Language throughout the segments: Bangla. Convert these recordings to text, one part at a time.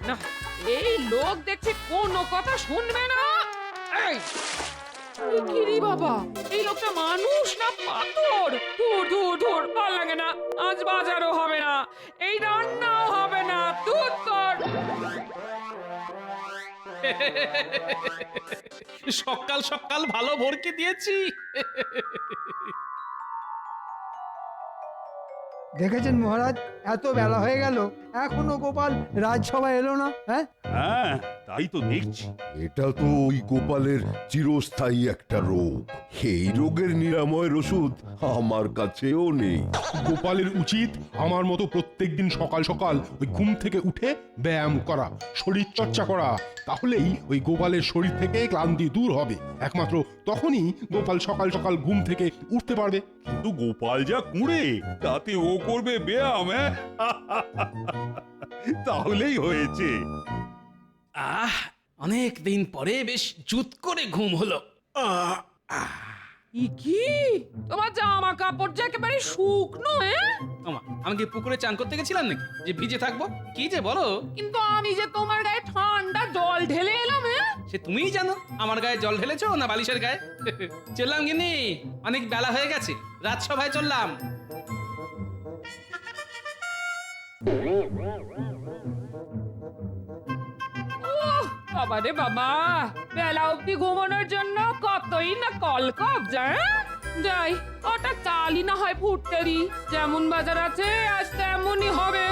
না, এই লোক দেখছি কোনো কথা শুনবে না। এই এই কি রে বাবা, এই লোকটা মানুষ না পাথর? ধুর ধুর ধুর, ভাল লাগে না। আজ বাজারও হবে না, এই রান্নাও হবে না। ধুর তোর। সকাল সকাল ভালো ভরকে দিয়েছি। দেখেছেন মহারাজ, এত বেলা হয়ে গেল এখনো গোপাল রাজসভায় এলো না। হ্যাঁ, হ্যাঁ, তাই তো দেখছি। এটা তো ওই গোপালের চিরস্থায়ী একটা রোগ। এই রোগের নিরাময়ের ওষুধ আমার কাছেও নেই। গোপালের উচিত আমার মতো প্রত্যেকদিন সকাল সকাল ওই ঘুম থেকে উঠে ব্যায়াম করা, শরীর চর্চা করা। তাহলেই ওই গোপালের শরীর থেকে ক্লান্তি দূর হবে। একমাত্র তখনই গোপাল সকাল সকাল ঘুম থেকে উঠতে পারবে। কিন্তু গোপাল যা কুঁড়ে, তাতে ও করবে ব্যায়াম? হ্যাঁ? তাহলেই হয়েছে। আহ, অনেক দিন পরে বেশ জুত করে ঘুম হলো। ই কি, তোমার জামা কাপড় যে একেবারে শুকনো। ওমা, আমি কি পুকুরে চান করতে গেছিলাম নাকি যে ভিজে থাকবো? কি যে বলো, কিন্তু আমি যে তোমার গায়ে ঠান্ডা জল ঢেলে এলাম। সে তুমিই জানো আমার গায়ে জল ঢেলেছো না বালিশের গায়ে। চললাম গিনি, অনেক বেলা হয়ে গেছে, রাজসভায় চললাম। বাবা রে বাবা, বেলা অব্দি ঘুমানোর জন্য কতই না কলকব যায়। যাই, ওটা চালই না হয় ফুটতে দি। যেমন বাজার আছে আজ তেমনই হবে।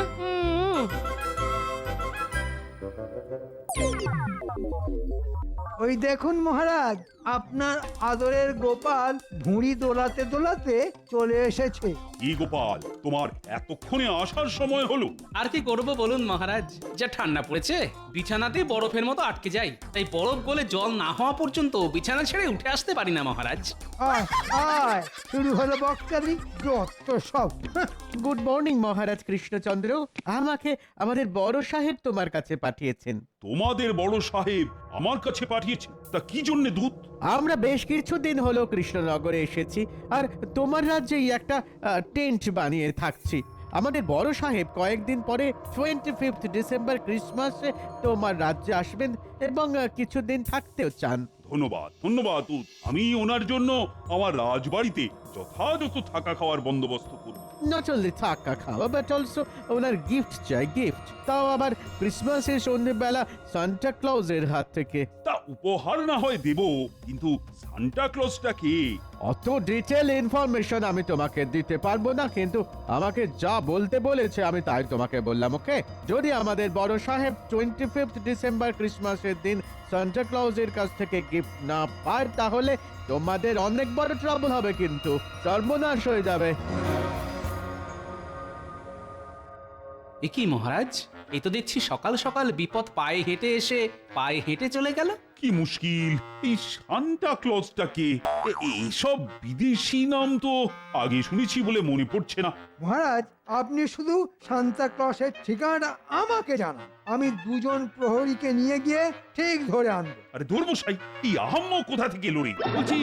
ওই দেখুন মহারাজ, আপনার আদরের গোপাল ভুঁড়ি দোলাতে দোলাতে চলে এসেছে। কি গোপাল, তোমার এতক্ষণে আসার সময় হলো? আর কি করব বলুন মহারাজ, যা ঠান্ডা পড়েছে বিছানাতে বরফের মতো আটকে যাই। তাই বরফ গলে জল না হওয়া পর্যন্ত বিছানা ছেড়ে উঠে আসতে পারি না মহারাজ। আয় আয়, শুরু হলো বকচালি, যত সব। গুড মর্নিং মহারাজ কৃষ্ণচন্দ্র। আমাকে আমাদের বড় সাহেব তোমার কাছে পাঠিয়েছেন। তোমাদের বড় সাহেব আমার কাছে পাঠিয়েছে? তা কি জন্য দূত? আমরা বেশ কিছুদিন হলো কৃষ্ণনগরে এসেছি আর তোমার রাজ্যেই একটা টেন্ট বানিয়ে থাকছি। আমাদের বড় সাহেব কয়েকদিন পরে 25 ডিসেম্বর ক্রিসমাসে তোমার রাজ্যে আসবেন এবং কিছুদিন থাকতেও চান। ধন্যবাদ ধন্যবাদ দূত। আমি ওনার জন্য আমার রাজবাড়িতে যথাযথ থাকা খাওয়ার বন্দোবস্ত করব। নট অনলি থাকা খাওয়া বাট অলসো ওনার গিফট চাই, গিফট। তাও আবার ক্রিসমাসের সন্ধ্যেবেলা সান্টা ক্লজের হাত থেকে। তা উপহার না হয় দেব, কিন্তু সান্টা ক্লজটা কে? অত ডিটেল ইনফরমেশন আমি তোমাকে দিতে পারবো না, কিন্তু আমাকে যা বলতে বলেছে আমি তাই তোমাকে বললাম। ওকে, যদি আমাদের বড় সাহেব 25 ডিসেম্বর ক্রিসমাসের দিন সান্টা ক্লজের কাছ থেকে গিফট না পায় তাহলে তোমাদের অনেক বড় ট্রাবল হবে, কিন্তু সর্বনাশ হয়ে যাবে। এ কি মহারাজ, এই তো দেখছি সকাল সকাল বিপদ পায়ে হেঁটে এসে পায়ে হেঁটে চলে গেল। কি মুশকিল, এই সান্টা ক্লজটা কে? এইসব বিদেশি নাম তো আগে শুনেছি বলে মনে পড়ছে না। মহারাজ, আপনি শুধু সান্তা ক্লসের ঠিকানাটা আমাকে জানান, আমি দুজন প্রহরীকে নিয়ে গিয়ে ঠিক ধরে আনবো। আরে ধর্মশাই, এই আহাম্ম কোথা থেকে লড়ি? বলছি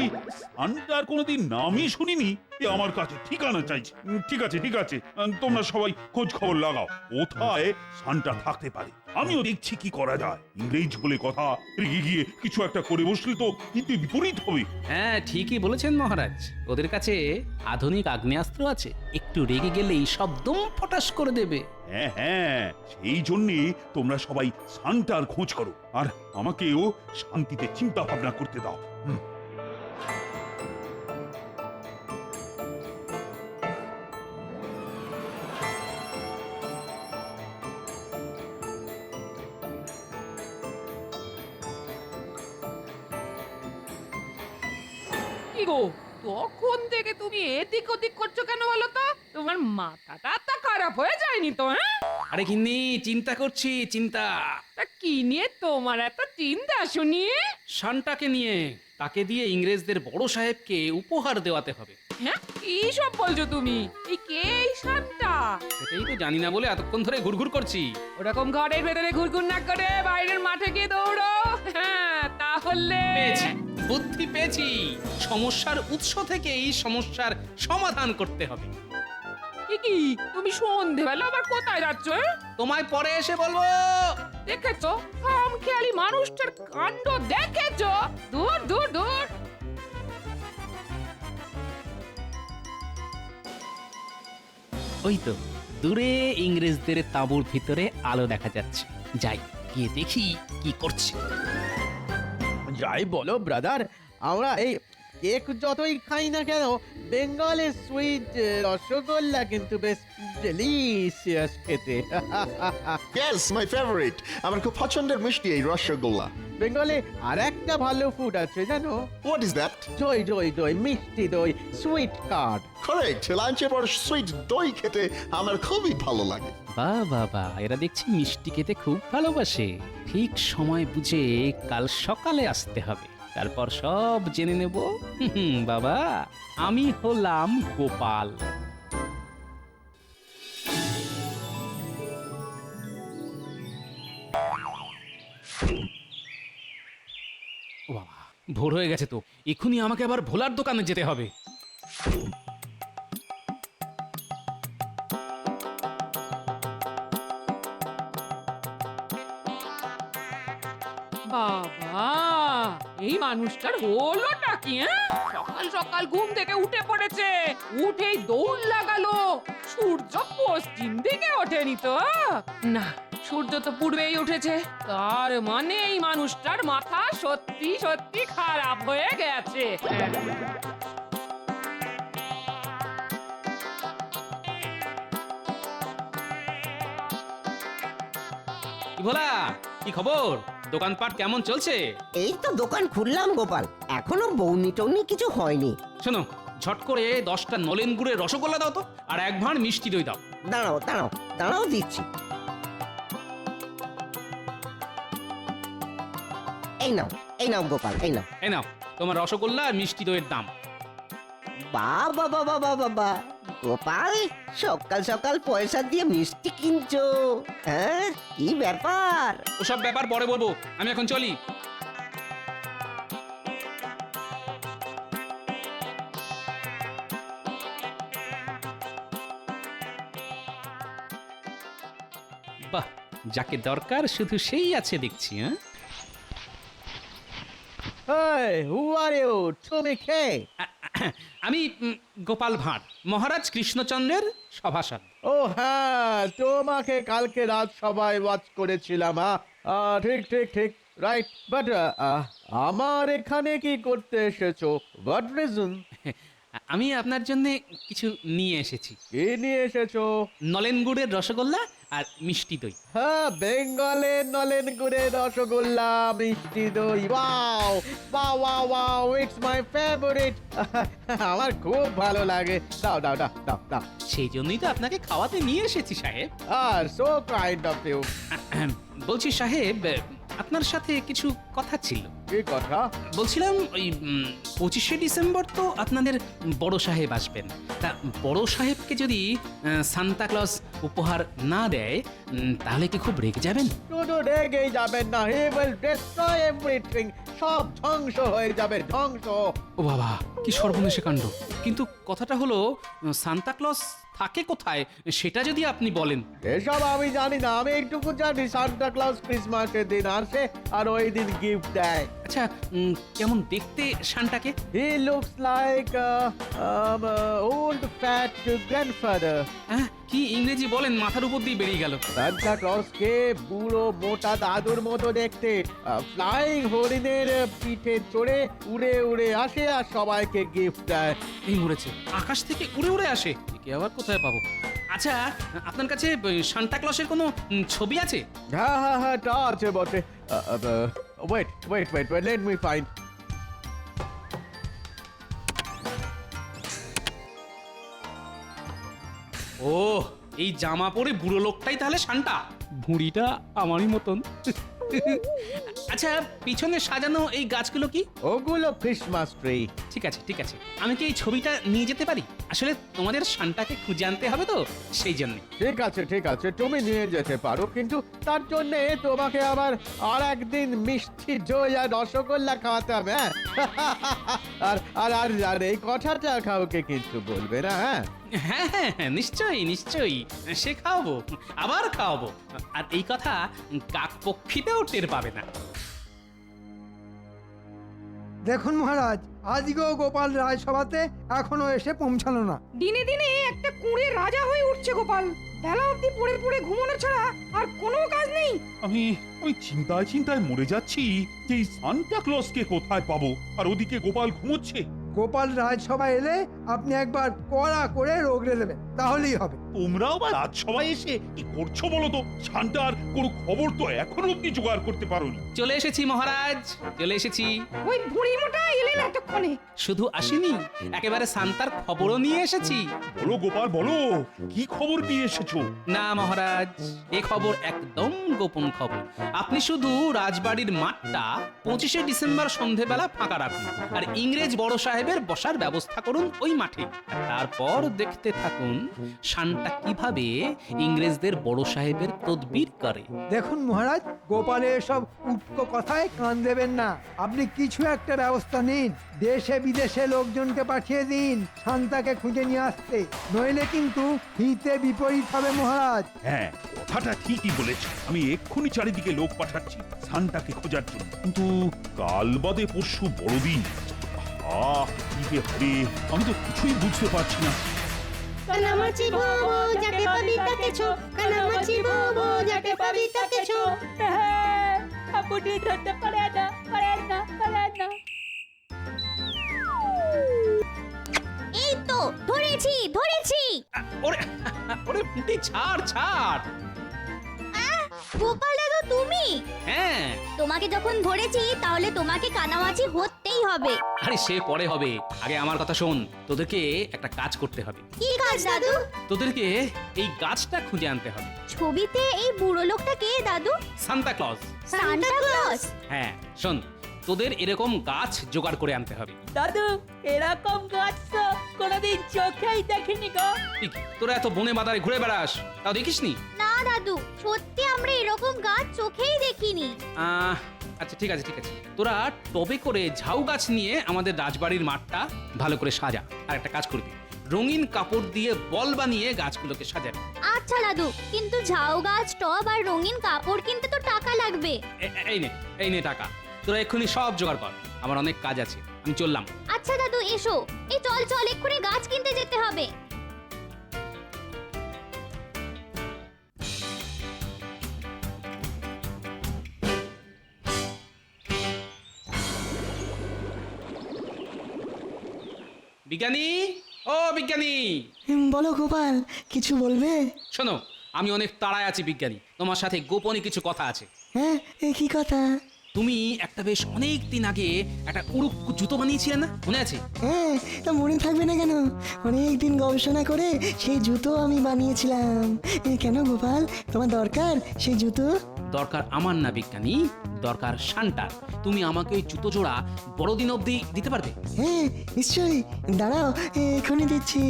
সান্টার কোনোদিন নামই শুনিনি, এ আমার কাছে ঠিকানা চাইছে। ঠিক আছে ঠিক আছে, তোমরা সবাই খোঁজ খবর লাগাও কোথায় সান্টা থাকতে পারে। আমিও দেখছি কি করা যায়। ইংরেজ বলে কথা, রেগে গিয়ে কিছু একটা করে বসলে তো কিন্তু বিপরীত হবে। হ্যাঁ ঠিকই বলেছেন মহারাজ, ওদের কাছে আধুনিক আগ্নেয়াস্ত্র আছে, একটু রেগে গেলেই সব দম ফটাস করে দেবে। হ্যাঁ হ্যাঁ, সেই জন্যে তোমরা সবাই সান্টার খোঁজ করো, আর আমাকেও শান্তিতে চিন্তা ভাবনা করতে দাও। কি গো, তখন থেকে তুমি এদিক ওদিক করছো কেন বলো তো? তোমার মাথাটা তা খারাপ হয়ে যায়নি তো? আরে গিন্নি, চিন্তা করছি চিন্তা। তা কি নিয়ে তোমার এত চিন্তা শুনি? সান্টাকে নিয়ে, তাকে দিয়ে ইংরেজদের বড় সাহেবকে উপহার দেওয়াতে হবে। হ্যাঁ, কি সব বলছো তুমি? এই কে এই সান্টা? সেটাই তো জানি না বলে এতক্ষণ ধরে ঘুরঘুর করছি। ওরকম ঘরের ভেতরে ঘুরঘুর না করে বাইরের মাঠে গিয়ে দৌড়ো। হ্যাঁ, তাহলে পেয়েছি, বুদ্ধি পেয়েছি। সমস্যার উৎস থেকে এই সমস্যার সমাধান করতে হবে। এ কি তুমি সন্ধেবেলা আবার কোথায় যাচ্ছ? তোমায় পরে এসে বলবো। দেখেছো খাম খেয়ালি মানুষটার কাণ্ড দেখেছো? দূর দূর দূর। ওই তো দূরে ইংরেজদের তাঁবুর ভিতরে আলো দেখা যাচ্ছে, যাই গিয়ে দেখি কি করছে। যাই বলো ব্রাদার, আমরা এই কেক যতই খাই না কেন, বেঙ্গলের সুইট রসগোল্লা কিন্তু বেশ ডেলিশিয়াস খেতে। ইয়েস মাই ফেভারিট, আমার খুব পছন্দের মিষ্টি এই রসগোল্লা। বেঙ্গলে আর একটা ভালো ফুড আছে জানো? What is that? দই দই দই, মিষ্টি দই, সুইট কার্ড। কারেক্ট, লাঞ্চের পর সুইট দই খেতে আমার খুবই ভালো লাগে। বাহ বাবা, এরা দেখছি মিষ্টি খেতে খুব ভালোবাসে। ঠিক সময় বুঝে কাল সকালে আসতে হবে, তারপর সব জেনে নেব। বাবা, আমি হলাম গোপাল। ও বাবা, ভোর হয়ে গেছে তো, এক্ষুনি আমাকে আবার ভোলার দোকানে যেতে হবে। বাবা, এই মানুষটার হলোটা কি? সকাল সকাল ঘুম থেকে উঠে পড়েছে, উঠেই দৌড় লাগালো। সূর্য পশ্চিম দিকে ওঠেনি তো? না, সূর্য তো পূর্বেই উঠেছে। তার মানে এই মানুষটার মাথা সত্যি সত্যি খারাপ হয়ে গেছে। কি ভোলা, কি খবর? দোকানপাট কেমন চলছে? এই তো দোকান খুললাম গোপাল, এখনো বৌনি টৌনি কিছু হয়নি। শোনো, ঝট করে 10টা নলেন গুড়ের রসগোল্লা দাও তো, আর 1 ভাঁড় মিষ্টি দই দাও। দাঁড়াও দাঁড়াও দাঁড়াও, দিচ্ছি। এই নাও, এই নাও গোপাল, এই নাও। এই নাও তোমার রসগোল্লা আর মিষ্টি দইয়ের দাম। বাবা বাবা বাবা বাবা, গোপাল সকাল সকাল পয়সা দিয়ে মিষ্টি কিনছো? হ্যাঁ, কি ব্যাপার? ওসব ব্যাপার পরে বলবো, আমি এখন চলি। বাহ, যাকে দরকার শুধু সেই আছে দেখছি। হ্যাঁ, Hey, who are you? তুমি কে? আমি গোপাল ভাঁড়, মহারাজ কৃষ্ণচন্দ্রের সভাসদ। ও হ্যাঁ, তোমাকে কালকে রাত সবাই ওয়াচ করেছিলাম। ঠিক ঠিক ঠিক, রাইট। বাট আমার এখানে কি করতে এসেছো? What reason? আমি আপনার জন্য কিছু নিয়ে এসেছি। কি নিয়ে এসেছো? নলেন গুড়ের রসগোল্লা আর মিষ্টি দই। হ্যাঁ, বেঙ্গলের নলেন গুড়ের রসগোল্লা, মিষ্টি দই। Wow wow wow wow, it's my favourite. আমার খুব ভালো লাগে। দাও দাও দাও দাও দাও। সেই জন্যই তো আপনাকে খাওয়াতে নিয়ে এসেছি সাহেব। So kind of you. বলছি সাহেব, আপনার সাথে কিছু কথা ছিল। কি কথা? বলছিলাম ওই 25শে ডিসেম্বর তো আপনাদের বড় সাহেব আসবেন, তা বড় সাহেবকে যদি সান্তা ক্লজ উপহার না দেয়, তাহলে কি খুব রেগে যাবেন? শুধু রেগেই যাবেন না, হি উইল ডিস্ট্রয় এভরিথিং। সব ধ্বংস হয়ে যাবে, ধ্বংস। ও বাবা, কি সর্বনেশে কাণ্ড। কিন্তু কথাটা হলো, সান্তা ক্লজ থাকে কোথায় সেটা যদি আপনি বলেন। এসব আমি জানি না, আমি এইটুকু জানি সান্টা ক্লজ ক্রিসমাসের দিন আসে আর ওই দিন গিফট দেয়। আচ্ছা, কেমন দেখতে সান্টাকে? He looks like old fat grandfather. হ্যাঁ, কি ইংরেজি বলেন, মাথার উপর দিয়ে বেরিয়ে গেল। সান্টা ক্লজকে বুড়ো মোটা দাদুর মতো দেখতে। ফ্লাইং হরিণের পিঠে চড়ে উড়ে উড়ে আসে আর সবাইকে গিফট দেয়। এই মরেছে, আকাশ থেকে উড়ে উড়ে আসে, একে আবার কোথায় পাবো? আচ্ছা, আপনার কাছে সান্টা ক্লসের কোনো ছবি আছে? হ্যাঁ হ্যাঁ হ্যাঁ, তা আছে বটে। Wait wait wait wait, let me find. ও, এই জামা পরে বুড়ো লোকটাই তাহলে সান্টা, ভুঁড়িটা আমারই মতন। আচ্ছা, পিছনে সাজানো এই গাছগুলো কি? ওগুলো ক্রিসমাস ট্রি। ঠিক আছে ঠিক আছে, আমি কি এই ছবিটা নিয়ে যেতে পারি? আসলে তোমাদের সান্টাকে খুঁজে আনতে হবে তো সেই জন্য। ঠিক আছে তুমি নিয়ে যেতে পারো, কিন্তু তার জন্য তোমাকে আবার আর একদিন মিষ্টি দই আর রসগোল্লা খাওয়াতে হবে, হ্যাঁ? আর আর আর আর এই কথাটা কাউকে কিন্তু বলবে না, হ্যাঁ? হ্যাঁ হ্যাঁ হ্যাঁ, নিশ্চয়ই নিশ্চয়ই, সে খাওয়াবো, আবার খাওয়াবো। আর এই কথা কাক পক্ষীতেও টের পাবে না। দেখুন মহারাজ, আজকেও গোপাল রাজসভাতে এখনো এসে পৌঁছালো না। দিনে দিনে একটা কুঁড়ে রাজা হয়ে উঠছে গোপাল। বেলা অবধি পড়ে পড়ে ঘুমানো ছাড়া আর কোনো কাজ নেই। আমি চিন্তায় চিন্তায় মরে যাচ্ছি যে এই সান্টা ক্লজকে কোথায় পাবো, আর ওদিকে গোপাল ঘুমোচ্ছে। গোপাল রাজসভায় এলে আপনি একবার কড়া করে রোগড়ে দেবেন, তাহলেই হবে। তোমরাও বা রাজসভায় এসে কি করছো বলো তো? সান্টার কোনো খবর তো এখনো অব্দি জোগাড় করতে পারোনি। চলে এসেছি মহারাজ, চলে এসেছি। ওই বুড়ি মোটা এলেন এতক্ষণে। শুধু আসিনি, একেবারে সান্তার খবরও নিয়ে এসেছি। বলো গোপাল বলো, কি খবর নিয়ে এসেছো? না মহারাজ, এ খবর একদম গোপন খবর। আপনি শুধু রাজবাড়ির মাঠটা 25শে ডিসেম্বর সন্ধেবেলা ফাঁকা রাখুন, আর ইংরেজ বড় সাহেবের বসার ব্যবস্থা করুন ওই মাঠে। আর তারপর দেখতে থাকুন সান্টা কিভাবে ইংরেজদের বড় সাহেবের তদবির করে। দেখুন মহারাজ, গোপালের সব উটকো কথায় কান দেবেন না। আপনি কিছু একটা ব্যবস্থা নিন, দেশে বিদেশে লোকজনকে পাঠিয়ে দিন শান্তাকে খুঁজে নিয়ে আসতে, নইলে কিন্তু হিতে বিপরীত হবে মহারাজ। হ্যাঁ, কথাটা ঠিকই বলেছ। আমি এক্ষুনি চারিদিকে লোক পাঠাচ্ছি সান্টাকে খোঁজার জন্য। কিন্তু কাল বাদে পরশু বড়দিন, কি যে হবে আমি তো কিছুই বুঝতে পারছি না। কানামাছি বাবু যাকে পাবি তাকে ছো, কানামাছি বাবু যাকে পাবি তাকে ছো। আপনি ধরতে পারে না, পারে না, পারে না। এই তো ধরেছি ধরেছি। ওরে ওরে পুঁটি, ছাড় ছাড়। গোপাল দাদু তুমি? হ্যাঁ। তোমাকে যখন ধরেছি তাহলে তোমাকে কানামাছি হতেই হবে। আরে সে পরে হবে, আগে আমার কথা শোন। তোদেরকে একটা কাজ করতে হবে। কি কাজ দাদু? তোদেরকে এই গাছটা খুঁজে আনতে হবে। ছবিতে এই বুড়ো লোকটা কে দাদু? Santa Claus. Santa Claus? হ্যাঁ শোন, তোদের এরকম গাছ জোগাড় করে আনতে হবে। দাদু এরকম গাছ তো কোনোদিন চোখেই দেখিনি গো। তোরা এত বনে বাজারে ঘুরে বেড়াস, তাও দেখিসনি? না দাদু, সত্যি আমরা এরকম গাছ চোখেই দেখিনি। আচ্ছা ঠিক আছে ঠিক আছে, তোরা টবে করে ঝাউ গাছ নিয়ে আমাদের রাজবাড়ির মাঠটা ভালো করে সাজা। আর একটা কাজ করবি, রঙিন কাপড় দিয়ে বল বানিয়ে গাছগুলোকে সাজাবি। আচ্ছা দাদু, কিন্তু ঝাউ গাছ, টব আর রঙিন কাপড় কিনতে তো টাকা লাগবে। এই নে টাকা, তোরা এক্ষুনি সব জোগাড় কর, আমার অনেক কাজ আছে, আমি চললাম। আচ্ছা দাদু এসো, এই চল চল এক্ষুনি গাছ কিনতে যেতে হবে। বিজ্ঞানী, ও বিজ্ঞানী। বলো গোপাল, কিছু বলবে? শোনো, আমি অনেক তাড়ায় আছি বিজ্ঞানী, তোমার সাথে গোপনে কিছু কথা আছে। হ্যাঁ, কি কথা? তুমি একটা বেশ অনেক দিন আগে একটা উড়ুক্কু জুতো বানিয়েছিলে না, মনে আছে? হ্যাঁ, তা মনে থাকবে না কেন? অনেক দিন গবেষণা করে সেই জুতো আমি বানিয়েছিলাম। কেন গোপাল, তোমার দরকার সেই জুতো? দরকার আমার না বিজ্ঞানী, দরকার শান্টার। তুমি আমাকে ওই জুতো জোড়া বড়দিন অবধি দিতে পারবে? হ্যাঁ নিশ্চয়ই, দাঁড়াও এখনই দিচ্ছি।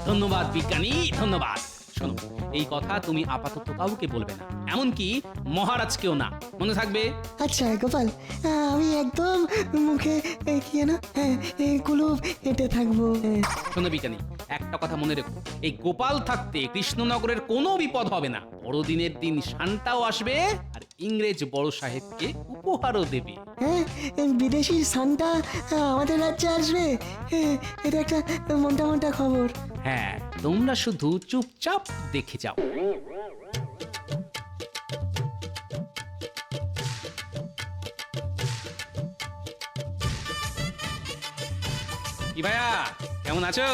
ধন্যবাদ বিজ্ঞানী, ধন্যবাদ। শোনো, এই কথা তুমি আপাতত কাউকে বলবে না, এমনকি মহারাজকেও না, মনে থাকবে? আচ্ছা গোপাল, আমি একদম মুখে কি যেন কুলুপ এঁটে থাকবো। শোনো বিজ্ঞানী, একটা কথা মনে রেখো, এই গোপাল থাকতে কৃষ্ণনগরের কোনো বিপদ হবে না। বড়দিনের দিন শান্তাও আসবে, আর ইংরেজ বড় সাহেবকে উপহারও দেবে। হ্যাঁ, বিদেশি সান্টা আমাদের রাজ্যে আসবে, এটা একটা মোটা মোটা খবর। হ্যাঁ, তোমরা শুধু চুপচাপ দেখে যাও। কি ভাইয়া, কেমন আছো?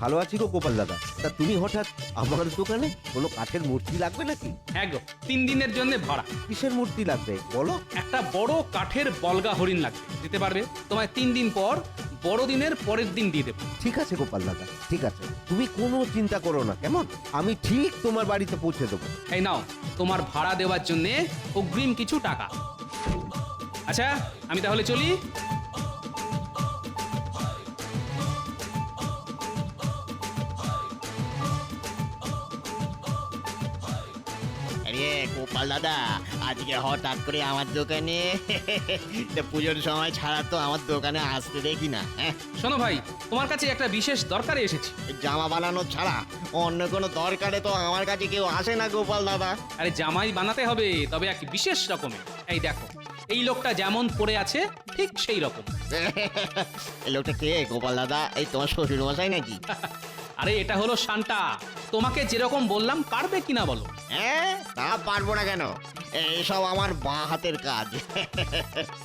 ভালো আছি গো গোপাল দাদা। তা তুমি হঠাৎ আমার দোকানে? কোনো কাঠের মূর্তি লাগবে নাকি? হ্যাঁ গো, 3 দিনের জন্য ভরা। কিসের মূর্তি লাগবে বলো? একটা বড় কাঠের বলগা হরিণ লাগবে, দিতে পারবে? তোমায় 3 দিন পর বড়দিনের পরের দিন দিয়ে দেবো। ঠিক আছে গোপাল দাদা, ঠিক আছে, তুমি কোনো চিন্তা করো না, কেমন? আমি ঠিক তোমার বাড়িতে পৌঁছে দেবো। এই নাও তোমার ভাড়া দেওয়ার জন্য অগ্রিম কিছু টাকা। আচ্ছা আমি তাহলে চলি। আরে গোপাল দাদা, আজকে হঠাৎ করে আমার দোকানে পুজোর সময় ছাড়া তো আমার দোকানে আসতে দেখি না। হ্যাঁ, শোনো ভাই, তোমার কাছে একটা বিশেষ দরকারে এসেছি। জামা বানানো ছাড়া অন্য কোনো দরকারে তো আমার কাছে কেউ আসে না গোপাল দাদা। আরে জামাই বানাতে হবে, তবে এক বিশেষ রকমের। এই দেখো, এই লোকটা যেমন পড়ে আছে ঠিক সেই রকম। এই লোকটা কে গোপাল দাদা? এই তোমার শ্বশুর মশাই নাকি? আরে এটা হলো শান্তা। তোমাকে যেরকম বললাম পারবে কিনা বলো? হ্যাঁ, তা পারবো না কেন, এইসব আমার বাঁ হাতের কাজ।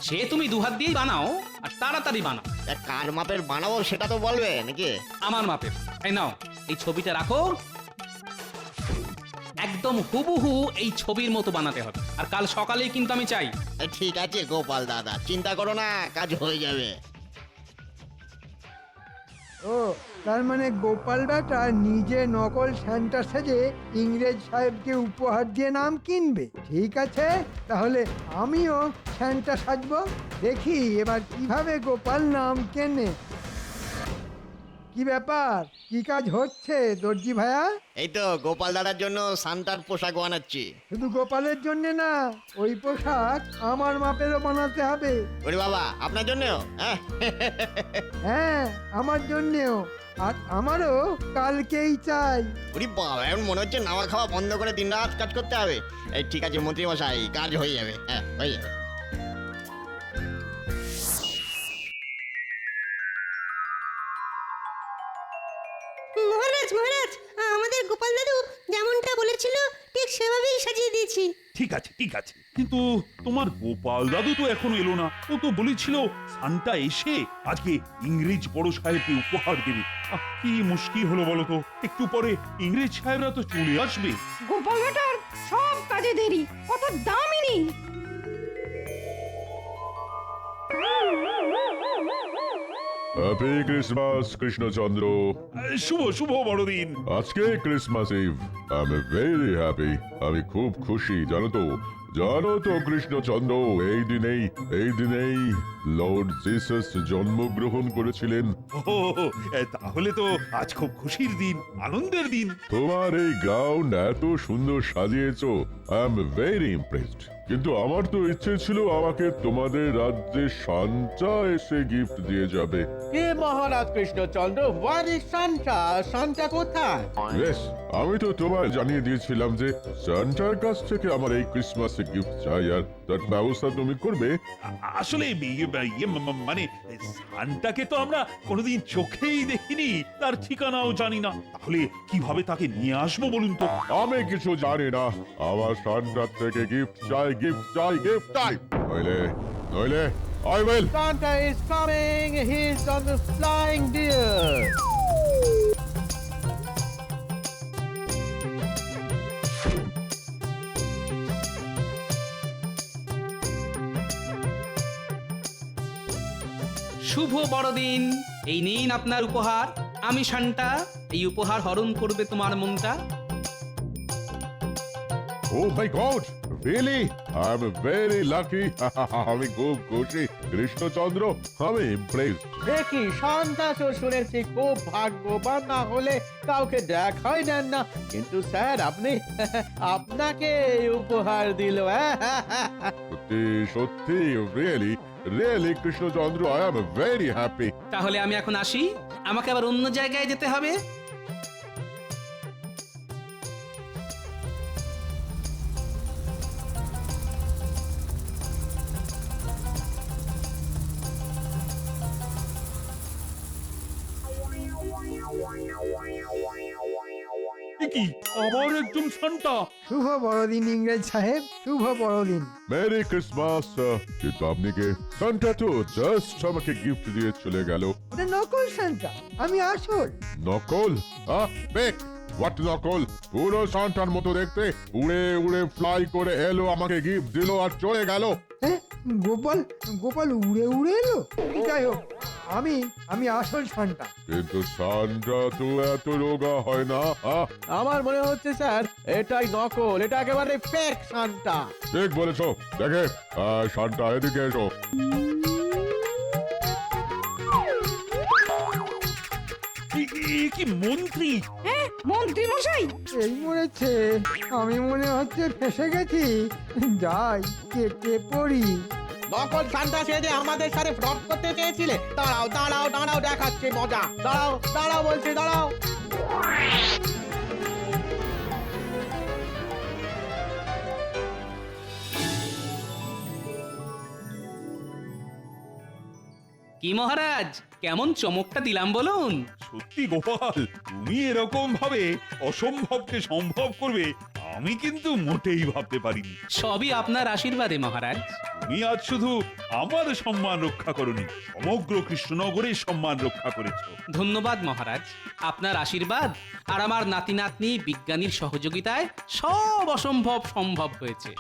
সে তুমি দুহাত দিয়েই বানাও, আর তাড়াতাড়ি বানাও। কার মাপের বানাবো সেটা তো বলবে নাকি? আমার মাপের। এই নাও, এই ছবিটা রাখো। একদম হুবহু এই ছবির মতো বানাতে হবে, আর কাল সকালেই কিন্তু আমি চাই। ঠিক আছে গোপাল দাদা, চিন্তা করো না, কাজ হয়ে যাবে। ও তার মানে গোপাল বেটা নিজে নকল সান্টা সেজে ইংরেজ সাহেবকে উপহার দিয়ে নাম কিনবে। ঠিক আছে, তাহলে আমিও সান্টা সাজবো। দেখি এবার কিভাবে গোপাল নাম কেনে। কি ব্যাপার, কি কাজ হচ্ছে দর্জি ভাইয়া? এই তো গোপাল দাদার জন্য সান্তার পোশাক বানাচ্ছি। শুধু গোপালের জন্য না, ওই পোশাক আমার মাপেরও বানাতে হবে। ওরে বাবা, আপনার জন্যও? হ্যাঁ, আমার জন্যেও, আর আমারও কালকেই চাই। ওরে বাবা, এখন মনে হচ্ছে নাওয়া খাওয়া বন্ধ করে দিনরাত কাজ করতে হবে। এই ঠিক আছে মন্ত্রী মশাই, কাজ হয়ে যাবে। হ্যাঁ, হয়ে যাবে। মহারাজ মহারাজ, আমাদের গোপাল দাদু যেমনটা বলেছিল ঠিক সেভাবেই সাজিয়ে দিয়েছি। ঠিক আছে ঠিক আছে, কিন্তু তোমার গোপাল দাদু তো এখনো এলো না। ও তো বলেছিল সান্টা এসে আজকে ইংরেজ বড় সাহেবকে উপহার দেবে। কি মুশকিল হলো বলো তো, একটু পরে ইংরেজ সাহেবরা তো চলে আসবে। গোপাল বেটার সব কাজে দেরি, কত দামই নেই। Happy Christmas Krishnachandra. শুভ শুভ বড়দিন। আজকে Christmas Eve. I am very happy. আমি খুব খুশি, জানো তো কৃষ্ণচন্দ্র, এই দিনেই লর্ড জিসাস জন্মগ্রহণ করেছিলেন। ও তাহলে তো আজ খুব খুশির দিন, আনন্দের দিন। তোমার এই গাউন এত সুন্দর সাজিয়েছো, আই এম ভেরি ইমপ্রেসড। কিন্তু আমার তো ইচ্ছে ছিল আমাকে তোমাদের রাজ্যে সান্টা এসে গিফট দিয়ে যাবে। কে Maharaj Krishnachandra? What is Santa? Santa কোথায়? বেশ, আমি তো তোমায় জানিয়ে দিয়েছিলাম যে সান্টার কাছ থেকে আমার এই ক্রিসমাসে গিফট চাই, আর তার ব্যবস্থা তুমি করবে। আসলে মানে সান্টাকে তো আমরা কোনোদিন চোখেই দেখিনি, তার ঠিকানাও জানি না। তাহলে কিভাবে তাকে নিয়ে আসবো বলুন তো? আমি কিছু জানি না, আমার সান্টার থেকে গিফট চাই। নইলে I will. Santa is coming. He's on the flying deer. শুভ বড়দিন। এই নিন আপনার উপহার। আমি শান্তা, এই উপহার হরণ করবে তোমার মনটা। Oh my God! Really? I'm very lucky. আমি খুব খুশি কৃষ্ণচন্দ্র, আমি ইমপ্রেসড। দেখি সান্তা তো শুনেছি খুব ভাগ্যবান, না হলে কাউকে দেখাই দেন না। কিন্তু স্যার আপনাকে উপহার দিল। সত্যি really Krishnachandra, I am very happy. তাহলে আমি এখন আসি, আমাকে আবার অন্য জায়গায় যেতে হবে। কি আবার একজন সান্টা? শুভ বড়দিন ইংরেজ সাহেব, শুভ বড়দিন। Merry Christmas. কিন্তু আপনি কে? সান্টা তো জাস্ট আমাকে গিফট দিয়ে চলে গেল। ওটা নকল সান্টা, আমি আসল। নকল? বেক, হোয়াট নকল? পুরো সান্টার মতো দেখতে, উড়ে ফ্লাই করে এলো, আমাকে গিফট দিল আর চলে গেল। হ্যাঁ, গোপাল উড়ে এলো। যাই হোক, আমি আসল সান্টা। কিন্তু সান্টা তো এত রোগা হয় না। আমার মনে হচ্ছে স্যার এটাই নকল, এটা একেবারে ফেক সান্টা। ঠিক বলেছো। দেখে সান্টা এদিকে এসো। কি মন্ত্রী? হ্যাঁ মন্ত্রী মশাই, এই মরেছে, আমি মনে হচ্ছে ফেসে গেছি। যাই কেটে পড়ি। নকল সান্টা সেজে আমাদের সাথে ফ্রড করতে চেয়েছিলে? দাঁড়াও দাঁড়াও দাঁড়াও, দেখাচ্ছে মজা। দাঁড়াও দাঁড়াও বলছি, দাঁড়াও। কি মহারাজ, কেমন চমকটা দিলাম বলুন? সত্যি গোপাল, তুমি এরকম ভাবে অসম্ভবকে সম্ভব করবে আমি কিন্তু মোটেই ভাবতে পারিনি। সবই আপনার আশীর্বাদে মহারাজ। তুমি আজ শুধু আমার সম্মান রক্ষা করনি, সমগ্র কৃষ্ণনগরের সম্মান রক্ষা করেছো। ধন্যবাদ মহারাজ, আপনার আশীর্বাদ আর আমার নাতি নাতনি বিজ্ঞানীর সহযোগিতায় সব অসম্ভব সম্ভব হয়েছে।